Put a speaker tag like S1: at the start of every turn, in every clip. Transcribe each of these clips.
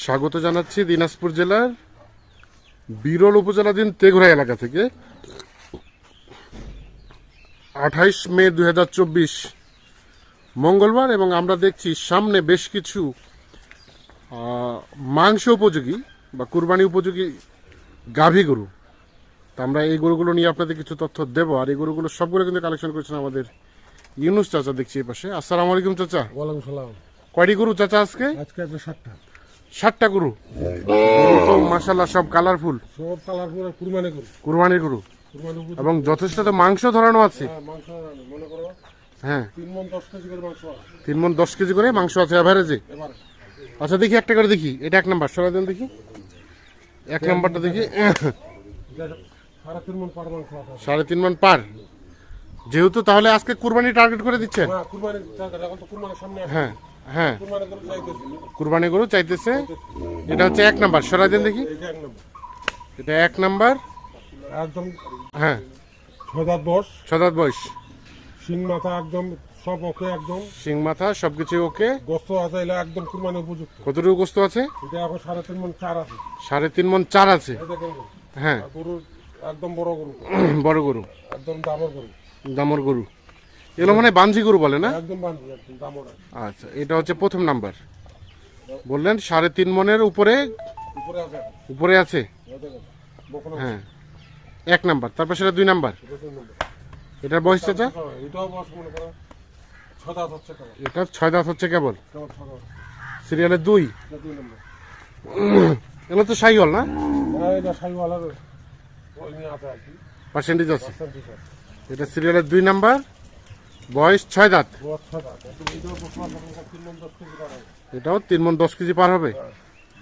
S1: স্বাগত জানাচ্ছি দিনাজপুর জেলার বিরল উপজেলাধীন তেঘরা এলাকা থেকে। 28 মে 2024 মঙ্গলবার, এবং আমরা দেখছি সামনে বেশ কিছু মাংস উপযোগী বা কুরবানি উপযোগী গাভী গরু। তা আমরা এই গরুগুলো নিয়ে আপনাদের কিছু তথ্য দেবো। আর এই গরুগুলো সবগুলো কিন্তু কালেকশন করেছেন আমাদের ইউনুস চাচা, দেখছি এই পাশে। আসসালামু আলাইকুম চাচা।
S2: ওয়ালাইকুম সালাম।
S1: কয়টি গরু চাচা আজকে?
S2: আজকে আছে 7টা।
S1: 7টা গরু তো মাশাআল্লাহ, সব কালারফুল,
S2: সব কালারফুল কুরবানি গরু।
S1: কুরবানির গরু,
S2: কুরবানি গরু
S1: এবং যথেষ্ট তো মাংস ধরানো আছে।
S2: মাংস মনে করো
S1: হ্যাঁ,
S2: 3 মণ 10 কেজি করে মাংস আছে।
S1: 3 মণ 10 কেজি করে মাংস আছে এভারেজে।
S2: এবার
S1: আচ্ছা দেখি একটা করে দেখি। এটা 1 নাম্বার, সরাই দেন দেখি। 1 নাম্বারটা দেখি।
S2: 3.5 মণ পার মাংস আছে।
S1: 3.5 মণ পার। যেহেতু তাহলে আজকে কুরবানি টার্গেট করে দিচ্ছেন।
S2: না, কুরবানি এখন তো কুরবানির সামনে আছে।
S1: হ্যাঁ হ্যাঁ,
S2: কুরবানি গরু চাইতেছি।
S1: কুরবানি গরু চাইতেছে। এটা হচ্ছে 1 নাম্বার, সরাই দেন দেখি।
S2: এটা 1 নম্বর।
S1: এটা 1 নাম্বার।
S2: একদম
S1: হ্যাঁ,
S2: 6 দাঁত বয়স।
S1: 6 দাঁত বয়স।
S2: শিং মাথা একদম সব ওকে, একদম
S1: শিং মাথা সবকিছু ওকে।
S2: গোস্ত আছে, এটা একদম কুরবানি উপযুক্ত।
S1: কতটুকু গোস্ত আছে?
S2: এটা এখন 3.5 মণ 4 আছে।
S1: 3.5 মণ 4 আছে।
S2: এই দেখেন গরু।
S1: হ্যাঁ,
S2: গরু একদম বড় গরু,
S1: বড় গরু,
S2: একদম দামর গরু।
S1: দামর গরু। এগুলো মানে বাঞ্জি গরু বলে না?
S2: একদম বান্ধি, একদম দামর।
S1: আচ্ছা, এটা হচ্ছে প্রথম নাম্বার। বললেন 3.5 মণের উপরে
S2: উপরে আছে।
S1: উপরে আছে।
S2: এই দেখেন বকনা।
S1: হ্যাঁ, 1 নাম্বার। তারপর সেটা 2 নাম্বার।
S2: এটা 2 নম্বর।
S1: এটার বয়স চাচা?
S2: এটাও বয়স মনে করো 6 দাঁত হচ্ছে কেবল।
S1: এটা 6 দাঁত হচ্ছে কেবল।
S2: কেবল 6 দাঁত।
S1: সিরিয়ালের 2।
S2: এটা 2 নম্বর।
S1: এগুলো তো শাহিওয়াল না?
S2: হ্যাঁ, এটা শাহিওয়ালের ওই নিয়ে আছে আর কি।
S1: পার্সেন্টেজ আছে।
S2: পার্সেন্টেজ আছে।
S1: এটা সিরিয়ালের 2 নাম্বার, বয়স 6 দাঁত।
S2: বয়স 6 দাঁত। একদম এটাও বকনা, বকনা 3 মণ 10 কেজি করা হবে।
S1: এটাও 3 মণ 10 কেজি পার হবে।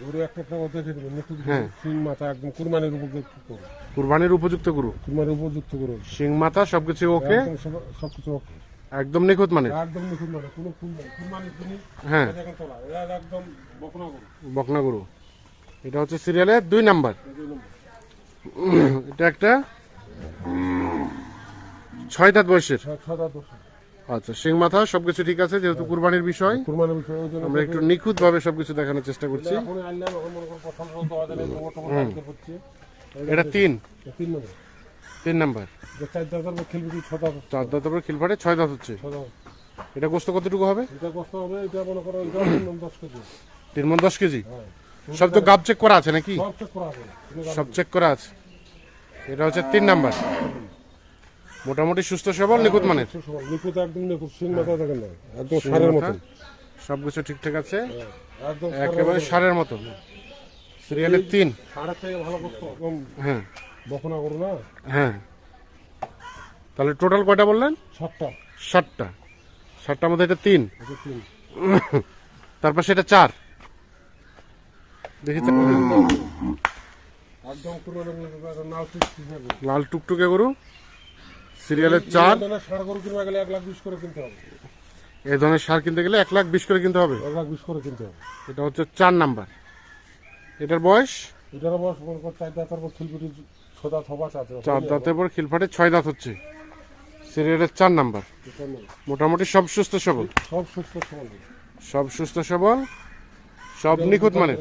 S2: গরু একটা দেখে দেবেন, নিখুঁত গরু,
S1: হ্যাঁ।
S2: শিং মাথা একদম কুরবানির উপযুক্ত গরু।
S1: কুরবানির উপযুক্ত গরু,
S2: কুরবানির উপযুক্ত গরু।
S1: শিং মাথা সবকিছু ওকে,
S2: একদম সবকিছু ওকে।
S1: একদম নিখুঁত মানে।
S2: একদম নিখুঁত মানে কোনো ফুল নেই। কুরবানির জিনিস
S1: হ্যাঁ,
S2: এটা দেখেন তোলা। এটা একদম বকনা গরু।
S1: বকনা গরু। এটা হচ্ছে সিরিয়ালের 2 নাম্বার।
S2: এই 2 নম্বর।
S1: এটা একটা 6 দাঁত বয়সের।
S2: 6 দাঁত বয়স।
S1: আচ্ছা, শিং মাথা সবকিছু ঠিক আছে, যেহেতু কুরবানির বিষয়
S2: কুরবানির বিষয় ওই জন্য
S1: আমরা একটু নিখুঁত ভাবে সবকিছু দেখানোর চেষ্টা করছি।
S2: এখন আনলাম, এখন মনে করো প্রথম রোজ দেওয়া যায় না, মোটামুটি হচ্ছে।
S1: এটা 3
S2: নম্বর।
S1: 3 নাম্বার।
S2: যে 4 দাঁতের খেলবি 6 দাঁত।
S1: 4 দাঁতের পর খিলফাটে 6 দাঁত হচ্ছে।
S2: 6 দাঁত।
S1: এটা গোস্ত কতটুকু হবে?
S2: এটা কষ্ট হবে, এটা মনে করো এটা 10 কেজি।
S1: 3 মণ 10 কেজি।
S2: হ্যাঁ,
S1: সব তো গাব চেক করা আছে নাকি?
S2: সব চেক করা হবে।
S1: সব চেক করা আছে। এটা হচ্ছে 3 নাম্বার। মোটামুটি সুস্থ সবল, নিখুঁত মানের।
S2: নিখুঁত, একদম নিখুঁত। শিং মাথা দেখেন না, একদম সারের মতো।
S1: সবকিছু ঠিকঠাক আছে,
S2: একদম
S1: একেবারে সারের মতো। সিরিয়ালের 3।
S2: সারের থেকে ভালো কষ্ট। একদম
S1: হ্যাঁ
S2: বকনা করো না।
S1: হ্যাঁ, তাহলে টোটাল কয়টা বললেন?
S2: 7টা।
S1: 7টা। 7টার মধ্যে এটা 3,
S2: এটা 3।
S1: তারপর সেটা 4। দেখি
S2: একদম কুরবানির নাল ঠিক হিসাবে।
S1: লাল টুকটুকে গরু, সিরিয়ালের 4।
S2: সার গরু কিনতে গেলে 1,20,000 করে কিনতে হবে।
S1: এই ধরনের সার কিনতে গেলে 1,20,000 করে কিনতে হবে।
S2: 1,20,000 করে কিনতে হবে।
S1: এটা হচ্ছে 4 নাম্বার। এটার বয়স?
S2: এটার বয়স মনে করো 4 দাঁতের পর খিলপুটি 6 দাঁত হবার আছে।
S1: 4 দাঁতের পর খিলফাটে 6 দাঁত হচ্ছে। সিরিয়ালের 4 নাম্বার। মোটামুটি সব সুস্থ সবল,
S2: সব সুস্থ সবল।
S1: সব সুস্থ সবল, সব নিখুঁত মানের।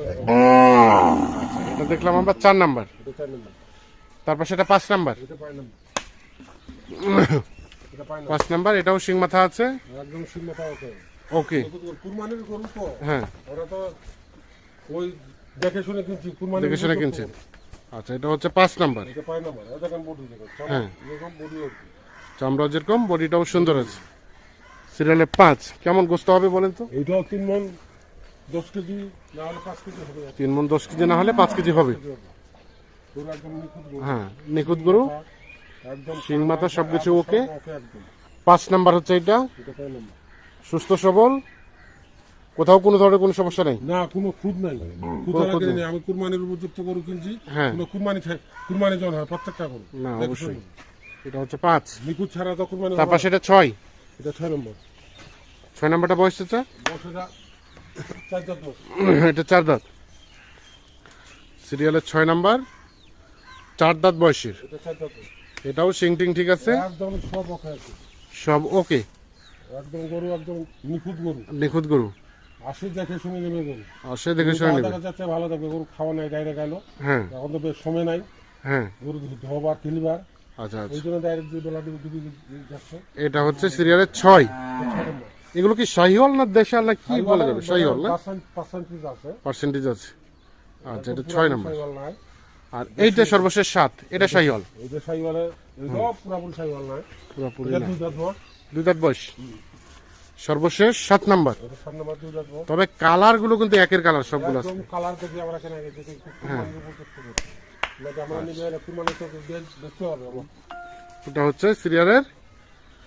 S1: এটা দেখলাম আমরা 4 নাম্বার।
S2: এটা 4 নম্বর।
S1: তারপর সেটা 5 নাম্বার।
S2: এটা 5 নম্বর। এটা 5 নম্বর।
S1: 5 নাম্বার, এটাও শিং মাথা আছে।
S2: একদম শিং মাথা ওকে।
S1: ওকে।
S2: কুরবানির গরু তো।
S1: হ্যাঁ,
S2: ওরা তো ওই দেখে শুনে কিনছি, কুরবানি
S1: দেখে শুনে কিনছেন। আচ্ছা, এটা হচ্ছে 5 নাম্বার।
S2: এটা 5 নম্বর। এটা দেখেন বডি দেখো।
S1: হ্যাঁ।
S2: এরকম বডি ওকে।
S1: চামড়া যেরকম, বডিটাও সুন্দর আছে। সিরিয়ালে 5। কেমন গোস্ত হবে বলেন তো?
S2: এইটাও 3 মণ 10 কেজি, না হলে 5 কেজি হবে।
S1: 3 মণ 10 কেজি না হলে 5 কেজি হবে।
S2: গরু একদম নিখুঁত গরু।
S1: হ্যাঁ, নিখুঁত গরু,
S2: একদম
S1: শিং মাথা সবকিছু ওকে।
S2: ওকে একদম।
S1: 5 নাম্বার হচ্ছে এটা।
S2: এটা 5 নম্বর।
S1: সুস্থ সবল, কোথাও কোনো ধরনের কোনো সমস্যা নেই।
S2: না, কোনো খুদ নাই। খুদ
S1: খুদ
S2: কিনে আমি কুরবানির উপযুক্ত গরু কিনছি।
S1: হ্যাঁ।
S2: কোনো কুরবানি জন হয় প্রত্যেকটা গরু।
S1: না, অবশ্যই। এটা হচ্ছে 5।
S2: নিখুঁত ছাড়া তো কুরবানি।
S1: তারপর সেটা 6।
S2: এটা 6 নম্বর।
S1: 6 নাম্বারটা বয়স হচ্ছে?
S2: বছরটা 4 দাঁত বয়স।
S1: এটা 4 দাঁত। সিরিয়ালের 6 নাম্বার, 4 দাঁত বয়সের।
S2: এটা 4 দাঁত বয়স।
S1: এটাও শিং টিং ঠিক আছে,
S2: একদম সব ওকে আছে।
S1: সব ওকে,
S2: একদম গরু একদম নিখুঁত গরু।
S1: নিখুঁত গরু।
S2: আসি দেখে শুনে নেমে গরু
S1: সে দেখে শুনে নেবে।
S2: দেখা যাচ্ছে ভালো থাকবে, গরু খাওয়া নাই ডাইরেক্ট আইলো,
S1: হ্যাঁ
S2: এখন তো বেশ সময় নাই
S1: হ্যাঁ,
S2: গরু ধোবার কিনবার,
S1: আচ্ছা আচ্ছা।
S2: ওই জন্য ডাইরেক্ট দুই বেলা ডুবি যাচ্ছে।
S1: এটা হচ্ছে সিরিয়ালের 6। এগুলো কি শাহিওয়াল না দেশাল না কি বলা যাবে? শাহিওয়াল না,
S2: পার্সেন্টেজ আছে,
S1: পার্সেন্টেজ আছে। আচ্ছা, এটা 6 নম্বর।
S2: শাহিওয়াল নাই,
S1: আর এইটা সর্বশেষ 7, এটা শাহিওয়াল
S2: এই যে শাহিওয়ালে এটাও পুরাপুরি শাহিওয়াল নাই,
S1: পুরোপুরি
S2: এটা
S1: না,
S2: দুই দাঁত বয়স,
S1: 2 দাঁত বয়স। সর্বশেষ 7 নাম্বার।
S2: এটা 7 নম্বর 2 দাঁত বয়স।
S1: তবে কালার গুলো কিন্তু একের কালার সবগুলো আছে।
S2: একদম কালার দেখি আমরা কেন আগে দেখি আমরা নিবে একটু মানে তো দেখতে হবে আমার।
S1: এটা হচ্ছে সিরিয়ালের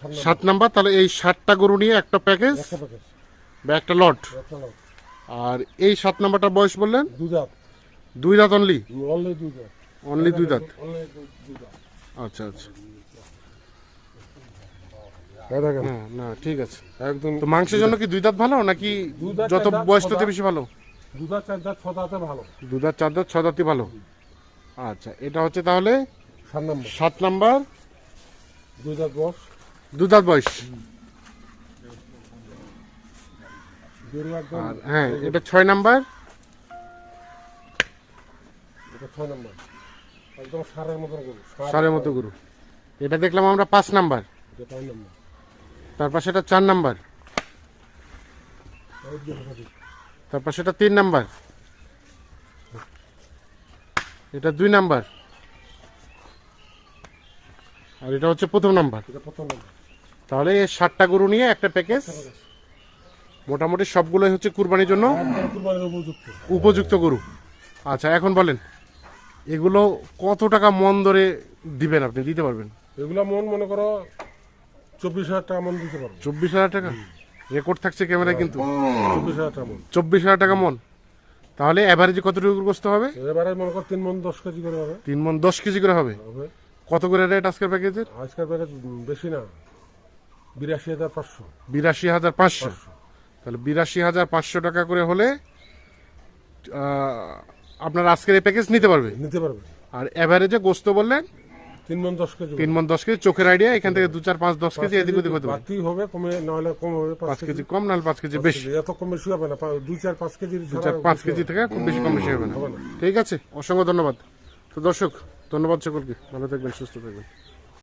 S2: 7
S1: 7 নাম্বার। তাহলে এই 7টা গরু নিয়ে একটা প্যাকেজ
S2: একটা প্যাকেজ,
S1: বা একটা লট।
S2: একটা লোক
S1: আর এই 7 নাম্বারটা বয়স বললেন
S2: 2 দাঁত,
S1: 2 দাঁত অনলি,
S2: অনলি 2 দাঁত,
S1: অনলি 2 দাঁত।
S2: অনলি 2 দাঁত।
S1: আচ্ছা আচ্ছা,
S2: এই দেখেন
S1: হ্যাঁ না ঠিক আছে।
S2: একদম
S1: তো মাংসের জন্য কি 2 দাঁত ভালো নাকি
S2: 2 দাঁত,
S1: যত
S2: 4 দাঁত,
S1: বয়স
S2: 6
S1: তত
S2: দাঁত।
S1: বেশি ভালো?
S2: 2 দাঁত 4 দাঁত 6 দাঁতে ভালো।
S1: 2 দাঁত 4 দাঁত 6 দাঁতই ভালো। আচ্ছা, এটা হচ্ছে তাহলে
S2: 7 নম্বর
S1: 7 নাম্বার,
S2: 2 দাঁত বয়স,
S1: 2 দাঁত বয়স।
S2: গরু একদম
S1: আর হ্যাঁ, এটা 6 নাম্বার,
S2: এটা 6 নম্বর একদম সারের মতো গরু,
S1: সারের মতো গরু। এটা দেখলাম আমরা 5 নাম্বার।
S2: এটা 5 নম্বর।
S1: তারপর সেটা 4 নাম্বার,
S2: এই যে এটা
S1: তারপর সেটা 3 নাম্বার, এটা 2 নাম্বার, আর এটা হচ্ছে প্রথম নাম্বার।
S2: প্রথম নম্বর।
S1: তাহলে এই 7টা গরু নিয়ে একটা প্যাকেজ, মোটামুটি সবগুলোই হচ্ছে কুরবানির জন্য
S2: একদম কুরবানির উপযুক্ত।
S1: উপযুক্ত গরু। আচ্ছা, এখন বলেন এগুলো কত টাকা মন ধরে দিবেন, আপনি দিতে পারবেন?
S2: এগুলা মনে করো 24,000 টাকা মন দিতে পারবো।
S1: 24,000 টাকা রেকর্ড থাকছে ক্যামেরায় কিন্তু।
S2: 24,000 টাকা মন।
S1: 24,000 টাকা মন। তাহলে এভারেজে কতটুকু গোস্ত হবে?
S2: এবারে মনে করো 3 মন 10 কেজি করে হবে।
S1: 3 মন 10 কেজি করে হবে।
S2: হবে।
S1: কত করে রেট আজকের প্যাকেজের?
S2: আজকের প্যাকেজ বেশি না, 82,500।
S1: 82,500। তাহলে 82,500 টাকা করে হলে আপনার আজকের এই প্যাকেজ নিতে পারবে।
S2: নিতে পারবে।
S1: আর এভারেজে গোস্ত বললেন
S2: 3 মন 10 কেজি।
S1: 3 মন 10 কেজি, চোখের আইডিয়া এখান থেকে 2 4 5 10 কেজি এদিক ওদিক হতে পারে।
S2: বাড়তি হবে, কমে নাহলে কম হবে
S1: 5 কেজি কম নাহলে 5 কেজি বেশি।
S2: এত কম বেশি হবে না, 2 4 5 কেজি
S1: 2 4 5 কেজি থেকে খুব বেশি কম বেশি হবে না। ঠিক আছে, অসংখ্য ধন্যবাদ। তো দর্শক, ধন্যবাদ সকলকে, ভালো থাকবেন, সুস্থ থাকবেন।